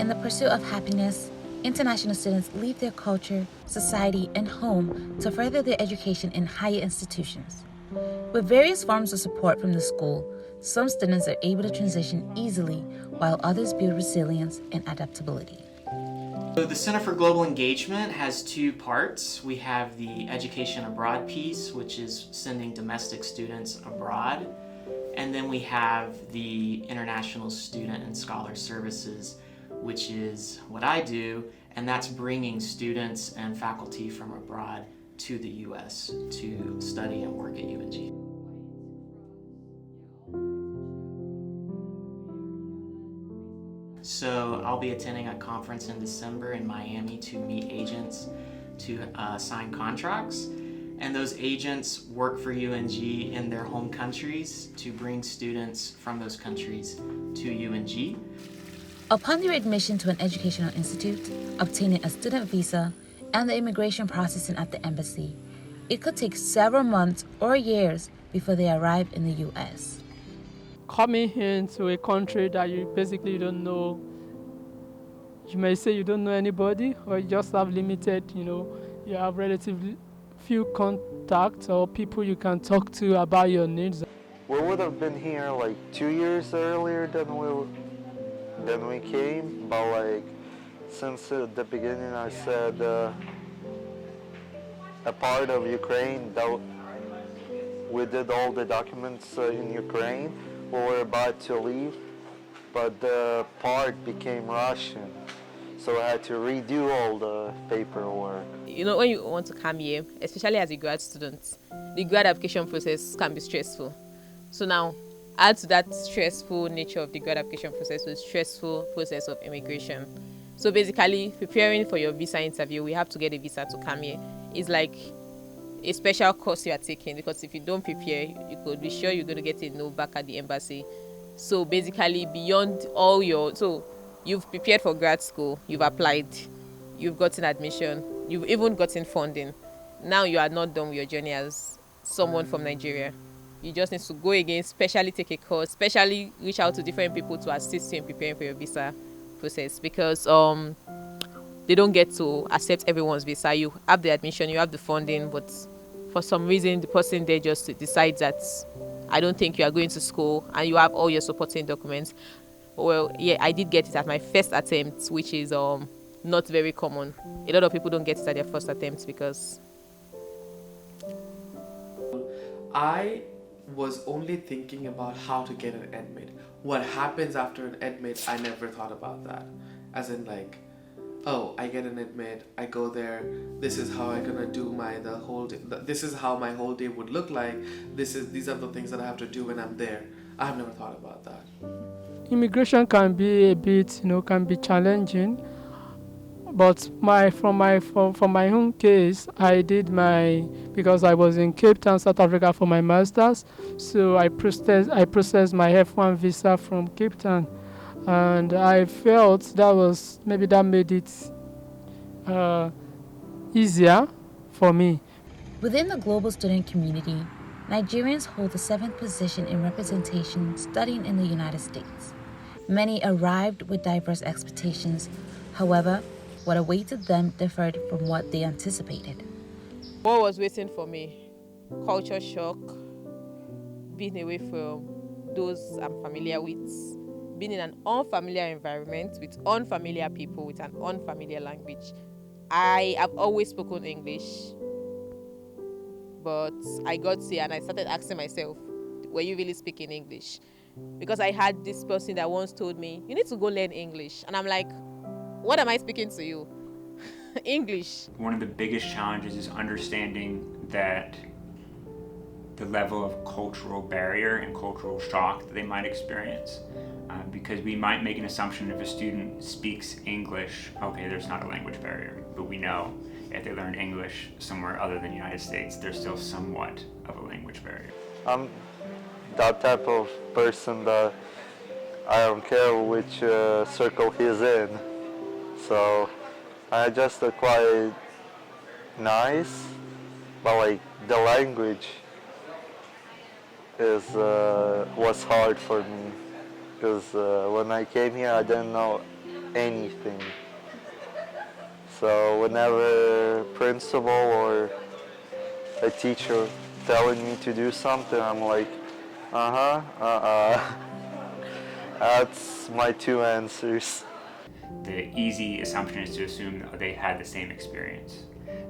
In the pursuit of happiness, international students leave their culture, society, and home to further their education in higher institutions. With various forms of support from the school, some students are able to transition easily, while others build resilience and adaptability. So the Center for Global Engagement has two parts. We have the Education Abroad piece, which is sending domestic students abroad. And then we have the International Student and Scholar Services, which is what I do, and that's bringing students and faculty from abroad to the U.S. to study and work at UNG. So I'll be attending a conference in December in Miami to meet agents to sign contracts. And those agents work for UNG in their home countries to bring students from those countries to UNG. Upon your admission to an educational institute, obtaining a student visa, and the immigration processing at the embassy, it could take several months or years before they arrive in the U.S. Coming into a country that you basically don't know, you may say you don't know anybody, or you just have limited, you have relatively few contacts or people you can talk to about your needs. We would have been here like 2 years earlier than we came, but like since the beginning I said a part of Ukraine that we did all the documents in Ukraine. We were about to leave, but the part became Russian, so I had to redo all the paperwork. When you want to come here, especially as a grad student, the grad application process can be stressful. So now, add to that stressful nature of the grad application process with stressful process of immigration. So basically, preparing for your visa interview, we have to get a visa to come here. It's like a special course you are taking, because if you don't prepare, you could be sure you're going to get a no back at the embassy. So basically, beyond all so you've prepared for grad school, you've applied, you've gotten admission, you've even gotten funding. Now you are not done with your journey as someone from Nigeria. You just need to go again, specially take a course, specially reach out to different people to assist you in preparing for your visa process, because they don't get to accept everyone's visa. You have the admission, you have the funding, but for some reason the person there just decides that I don't think you are going to school, and you have all your supporting documents. Well, yeah, I did get it at my first attempt, which is not very common. A lot of people don't get it at their first attempt because I was only thinking about how to get an admit. What happens after an admit, I never thought about that. As in like, oh, I get an admit, I go there, this is how I'm gonna do the whole day, this is how my whole day would look like, these are the things that I have to do when I'm there. I have never thought about that. Immigration can be a bit, can be challenging. But for my own case, I did because I was in Cape Town, South Africa for my master's, so I processed my F1 visa from Cape Town, and I felt that made it easier for me. Within the global student community, Nigerians hold the 7th position in representation studying in the United States. Many arrived with diverse expectations. However, what awaited them differed from what they anticipated. what was waiting for me? Culture shock, being away from those I'm familiar with, being in an unfamiliar environment with unfamiliar people with an unfamiliar language. I have always spoken English, but I got here and I started asking myself, were you really speaking English? Because I had this person that once told me, you need to go learn English. And I'm like, what am I speaking to you? English. One of the biggest challenges is understanding that the level of cultural barrier and cultural shock that they might experience. Because we might make an assumption if a student speaks English, okay, there's not a language barrier. But we know if they learn English somewhere other than the United States, there's still somewhat of a language barrier. I'm that type of person that I don't care which circle he's in. So I just quite nice, but like the language was hard for me because when I came here I didn't know anything. So whenever principal or a teacher telling me to do something, I'm like, That's my two answers. The easy assumption is to assume that they had the same experience.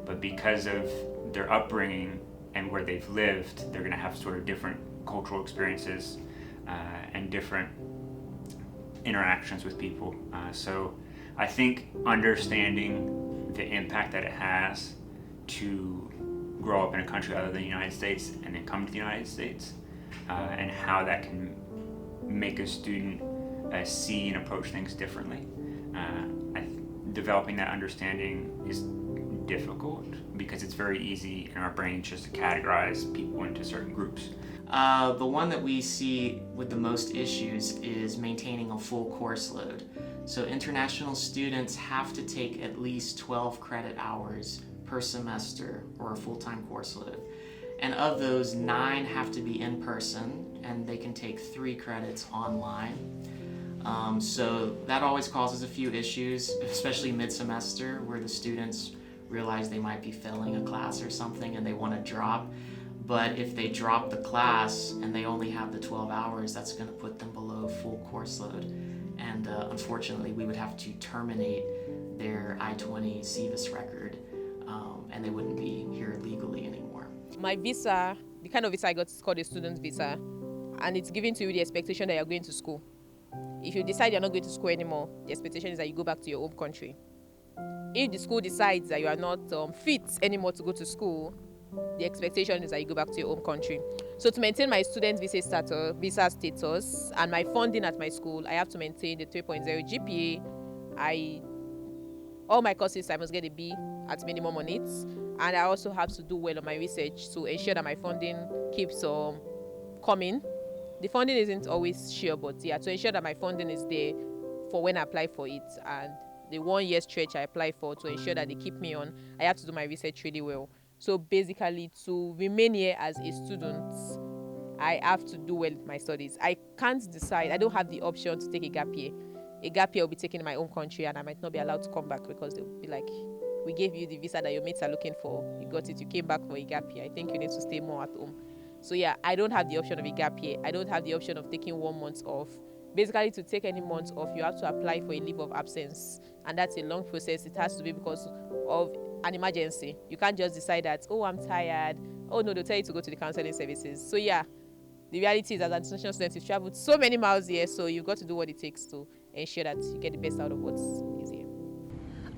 But because of their upbringing and where they've lived, they're going to have sort of different cultural experiences and different interactions with people. So I think understanding the impact that it has to grow up in a country other than the United States and then come to the United States and how that can make a student see and approach things differently. Developing that understanding is difficult because it's very easy in our brains just to categorize people into certain groups. The one that we see with the most issues is maintaining a full course load. So international students have to take at least 12 credit hours per semester or a full-time course load. And of those, 9 have to be in person, and they can take 3 credits online. So that always causes a few issues, especially mid-semester, where the students realize they might be failing a class or something and they want to drop. But if they drop the class and they only have the 12 hours, that's going to put them below full course load. And unfortunately, we would have to terminate their I-20 CVIS record, and they wouldn't be here legally anymore. My visa, the kind of visa I got is called a student visa, and it's given to you the expectation that you're going to school. If you decide you're not going to school anymore, the expectation is that you go back to your home country. If the school decides that you are not fit anymore to go to school, the expectation is that you go back to your home country. So to maintain my student visa status and my funding at my school, I have to maintain the 3.0 GPA. All my courses, I must get a B at minimum on it. And I also have to do well on my research to ensure that my funding keeps coming. The funding isn't always sure, but yeah, to ensure that my funding is there for when I apply for it. And the 1 year stretch I apply for, to ensure that they keep me on, I have to do my research really well. So basically, to remain here as a student, I have to do well with my studies. I can't decide. I don't have the option to take a gap year. A gap year will be taken in my own country, and I might not be allowed to come back because they'll be like, we gave you the visa that your mates are looking for. You got it. You came back for a gap year. I think you need to stay more at home. So yeah, I don't have the option of a gap year. I don't have the option of taking 1 month off. Basically, to take any month off, you have to apply for a leave of absence, and that's a long process. It has to be because of an emergency. You can't just decide that, oh, I'm tired. Oh no, they'll tell you to go to the counseling services. So yeah, the reality is, as an international student, you've traveled so many miles here, so you've got to do what it takes to ensure that you get the best out of what's easier.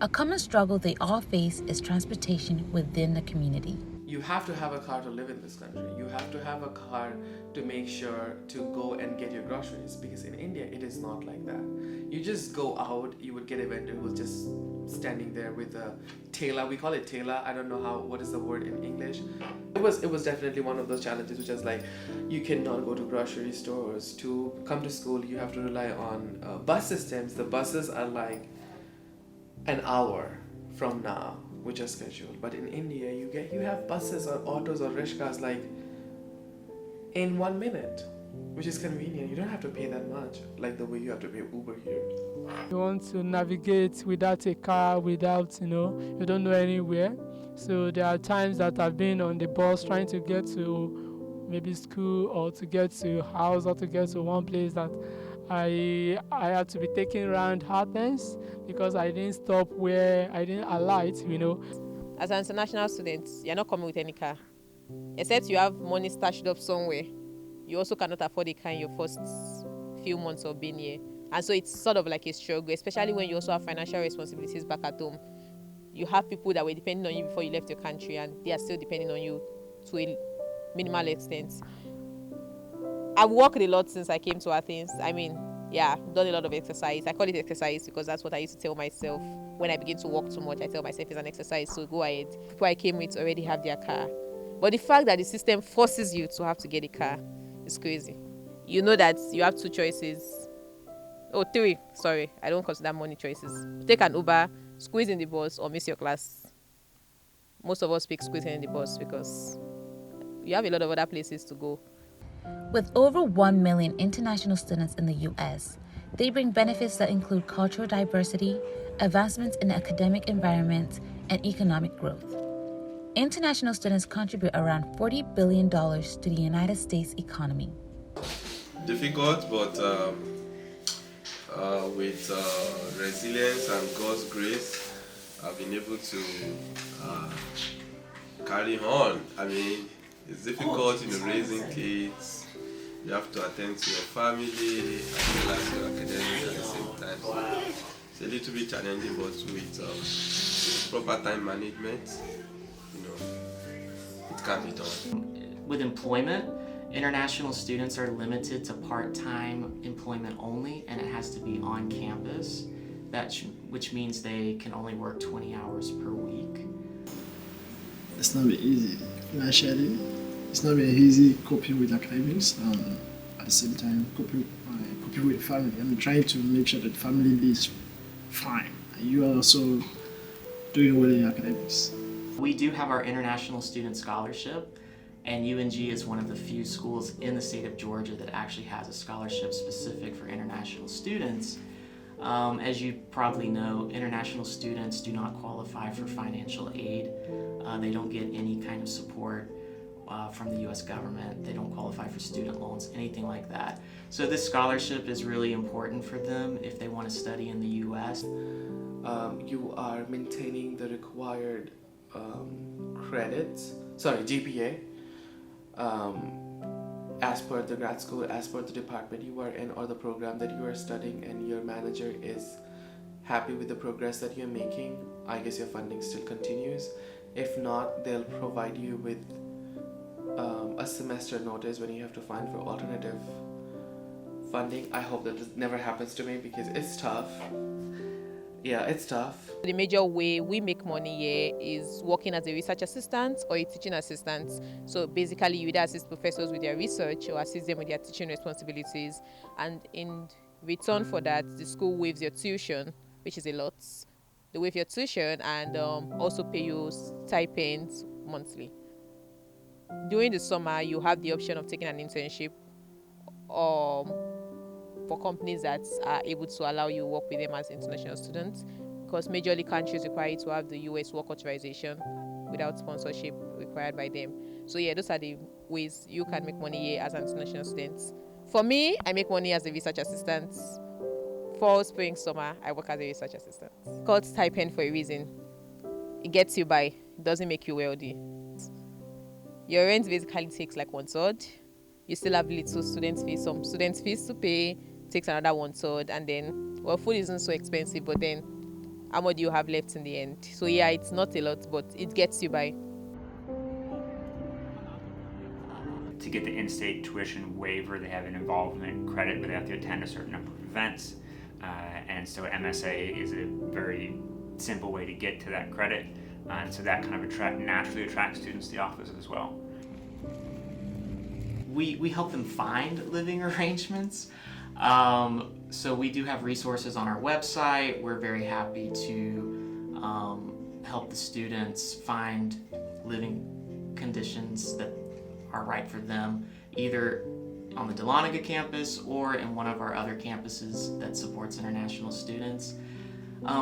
A common struggle they all face is transportation within the community. You have to have a car to live in this country. You have to have a car to make sure to go and get your groceries, because in India it is not like that. You just go out, you would get a vendor who's just standing there with a tela. We call it tela. I don't know what is the word in English. It was definitely one of those challenges, which is like, you cannot go to grocery stores. To come to school, you have to rely on bus systems. The buses are like an hour from now, which are scheduled. But in India, you have buses or autos or rishkas like in 1 minute, which is convenient. You don't have to pay that much like the way you have to pay Uber here. You want to navigate without a car, without, you don't know anywhere. So there are times that I've been on the bus trying to get to maybe school or to get to house or to get to one place that I had to be taken around Athens because I didn't stop where I didn't alight, As an international student, you're not coming with any car. Except you have money stashed up somewhere. You also cannot afford a car in your first few months of being here. And so it's sort of like a struggle, especially when you also have financial responsibilities back at home. You have people that were depending on you before you left your country, and they are still depending on you to a minimal extent. I've walked a lot since I came to Athens. I've done a lot of exercise. I call it exercise because that's what I used to tell myself. When I begin to walk too much, I tell myself it's an exercise, so go ahead. People I came with already have their car. But the fact that the system forces you to have to get a car is crazy. You know that you have 2 choices. 3. Sorry, I don't consider money choices. Take an Uber, squeeze in the bus, or miss your class. Most of us pick squeezing in the bus because you have a lot of other places to go. With over 1 million international students in the U.S., They bring benefits that include cultural diversity, advancements in the academic environment, and economic growth. International students contribute around $40 billion to the United States economy. Difficult, but with resilience and God's grace, I've been able to carry on. I mean, it's difficult, raising kids. You have to attend to your family as well as your academics at the same time. So it's a little bit challenging, but with proper time management, it can be done. With employment, international students are limited to part-time employment only, and it has to be on campus, which means they can only work 20 hours per week. It's not very easy financially. It's not very easy coping with academics and at the same time coping with family. I'm trying to make sure that family is fine. And you are also doing well in academics. We do have our International Student Scholarship, and UNG is one of the few schools in the state of Georgia that actually has a scholarship specific for international students. As you probably know, international students do not qualify for financial aid. They don't get any kind of support from the US government. They don't qualify for student loans, anything like that. So this scholarship is really important for them if they want to study in the US. You are maintaining the required GPA, as per the grad school, as per the department you are in or the program that you are studying, and your manager is happy with the progress that you're making, I guess your funding still continues. If not, they'll provide you with a semester notice when you have to find for alternative funding. I hope that this never happens to me because it's tough. Yeah, it's tough. The major way we make money here is working as a research assistant or a teaching assistant. So basically, you either assist professors with their research or assist them with their teaching responsibilities. And in return for that, the school waives your tuition, which is a lot. They waive your tuition and also pay you stipends monthly. During the summer, you have the option of taking an internship for companies that are able to allow you to work with them as international students, because majorly countries require you to have the US work authorization without sponsorship required by them. So yeah, those are the ways you can make money here as an international student. For me, I make money as a research assistant. Fall, spring, summer, I work as a research assistant. It's called stipend for a reason. It gets you by, it doesn't make you wealthy. Your rent basically takes like 1/3. You still have little student fees, some student fees to pay, takes another 1/3, and then, well, food isn't so expensive, but then how much do you have left in the end? So yeah, it's not a lot, but it gets you by. To get the in-state tuition waiver, they have an involvement credit, but they have to attend a certain number of events. And so MSA is a very simple way to get to that credit. And so that kind of naturally attracts students to the office as well. We help them find living arrangements. So we do have resources on our website. We're very happy to help the students find living conditions that are right for them, either on the Dahlonega campus or in one of our other campuses that supports international students.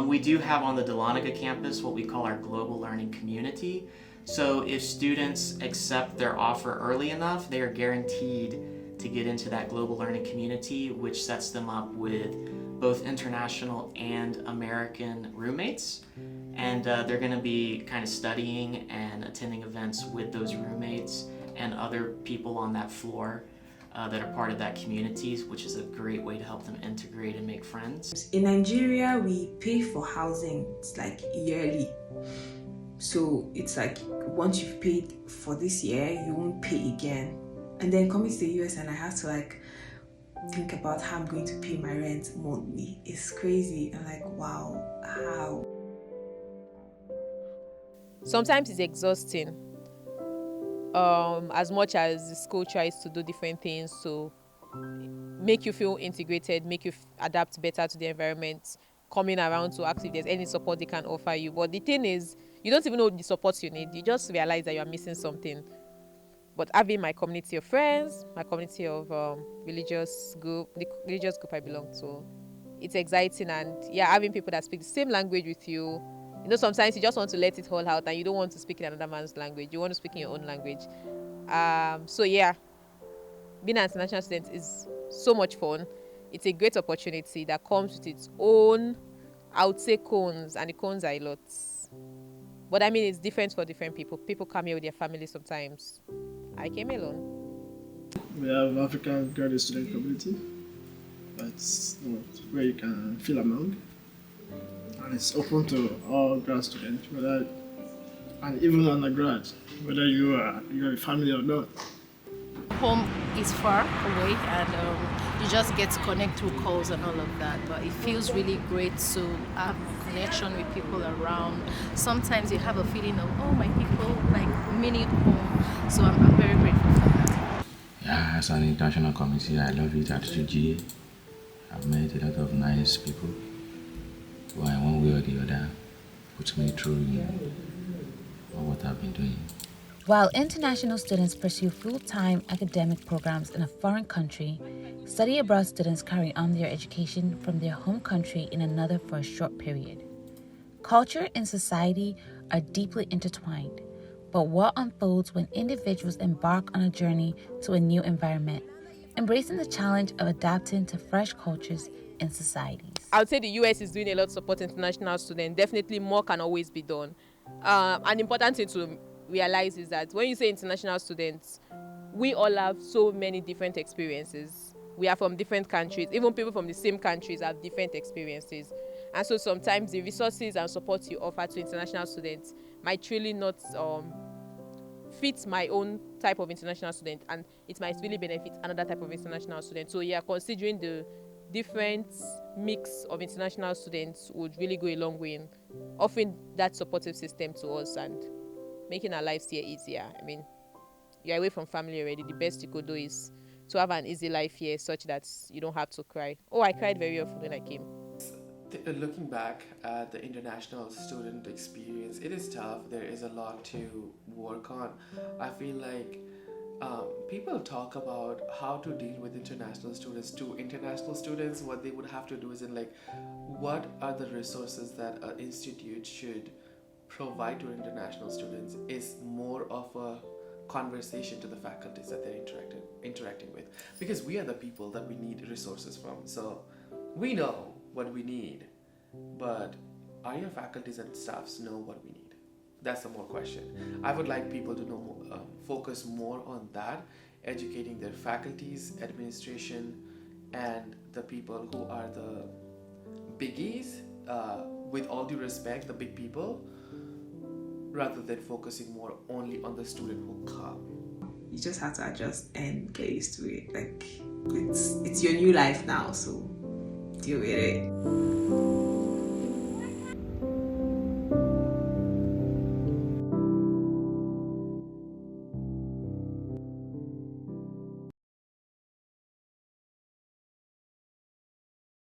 We do have on the Dahlonega campus what we call our global learning community. So if students accept their offer early enough, they are guaranteed to get into that global learning community, which sets them up with both international and American roommates. And they're going to be kind of studying and attending events with those roommates and other people on that floor that are part of that community, which is a great way to help them integrate and make friends. In Nigeria, we pay for housing, it's like yearly. So it's like once you've paid for this year, you won't pay again. And then coming to the US and I have to like think about how I'm going to pay my rent monthly. It's crazy. I'm like, wow, how? Sometimes it's exhausting. As much as the school tries to do different things to make you feel integrated, make you adapt better to the environment, coming around to ask if there's any support they can offer you. But the thing is, you don't even know the support you need. You just realize that you're missing something. But having my community of friends, my community of religious group, the religious group I belong to, it's exciting, and having people that speak the same language with you. Sometimes you just want to let it all out and you don't want to speak in another man's language. You want to speak in your own language. Being an international student is so much fun. It's a great opportunity that comes with its own, I would say, cons, and the cons are a lot. But I mean, it's different for different people. People come here with their family sometimes. I came alone. We have African graduate student community. That's where you can feel among. And it's open to all grad students, and even undergrad, whether you have a family or not. Home is far away, and you just get to connect through calls and all of that. But it feels really great to have connection with people around. Sometimes you have a feeling of, oh, my people, like mini home. So I'm very grateful for that. Yeah, as an international community, I love it at 2G. I've met a lot of nice people who in one way or the other put me through what I've been doing. While international students pursue full-time academic programs in a foreign country, study abroad students carry on their education from their home country in another for a short period. Culture and society are deeply intertwined, but what unfolds when individuals embark on a journey to a new environment, embracing the challenge of adapting to fresh cultures and societies? I would say the US is doing a lot to support international students. Definitely more can always be done. An important thing to realize is that when you say international students, we all have so many different experiences. We are from different countries. Even people from the same countries have different experiences. And so sometimes the resources and support you offer to international students might really not fit my own type of international student, and it might really benefit another type of international student. So considering the different mix of international students would really go a long way in offering that supportive system to us and making our lives here easier. I mean, you're away from family already. The best you could do is to have an easy life here such that you don't have to cry. Oh, I cried very often when I came. Looking back at the international student experience, it is tough. There is a lot to work on. I feel like people talk about how to deal with international students. To international students, what they would have to do is what are the resources that an institute should provide to international students is more of a conversation to the faculties that they're interacting with, because we are the people that we need resources from. So we know what we need, but are your faculties and staffs know what we need? That's the more question. I would like people to know focus more on that, educating their faculties, administration, and the people who are the biggies, with all due respect, the big people, rather than focusing more only on the student who come. You just have to adjust and get used to it. Like, it's your new life now, so deal with it.